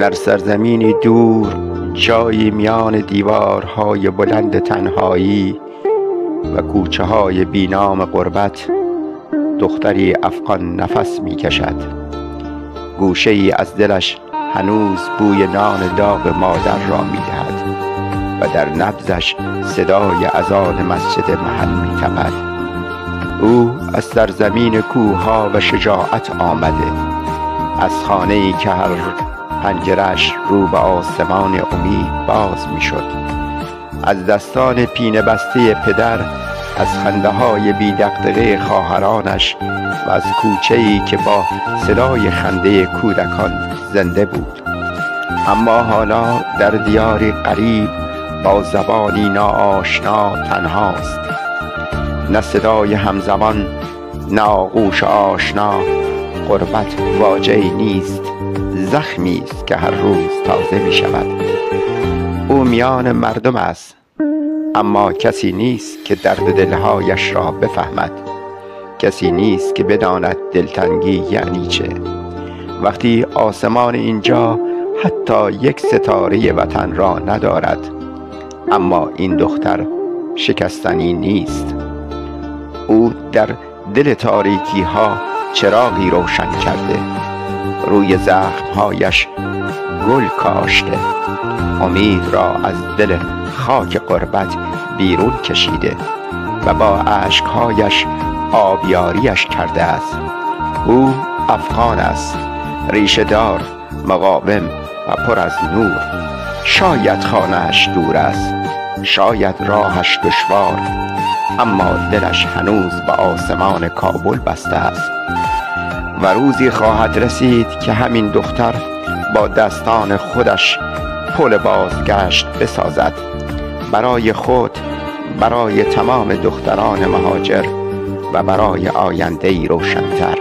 در سرزمینی دور، جایی میان دیوارهای بلند تنهایی و کوچه های بینام غربت، دختری افغان نفس می کشد. گوشه ای از دلش هنوز بوی نان داغ مادر را می دهد و در نبضش صدای اذان مسجد محل می تپد. او از سرزمین کوه‌ها و شجاعت آمده، از خانه‌ای که هر پنجره‌اش رو به آسمان امید باز می شد، از دستان پینه بسته پدر، از خنده‌های بی دغدغه خواهرانش و از کوچه‌ای که با صدای خنده کودکان زنده بود. اما حالا در دیاری غریب با زبانی ناآشنا تنهاست. نه صدای همزمان، نه آغوش آشنا. غربت واجه‌ای نیست، زخمی است که هر روز تازه می شود. او میان مردم است، اما کسی نیست که درد دلهایش را بفهمد. کسی نیست که بداند دلتنگی یعنی چه. وقتی آسمان اینجا حتی یک ستاره وطن را ندارد، اما این دختر شکستنی نیست. او در دل تاریکی ها چراغی روشن کرده، روی زخمهایش گل کاشته، امید را از دل خاک غربت بیرون کشیده و با اشکهایش آبیاریش کرده است. او افغان است، ریشه دار، مقاوم و پر از نور. شاید خانه‌اش دور است، شاید راهش دشوار، اما دلش هنوز به آسمان کابل بسته است. و روزی خواهد رسید که همین دختر با دستان خودش پل بازگشت بسازد، برای خود، برای تمام دختران مهاجر و برای آینده‌ای روشن‌تر.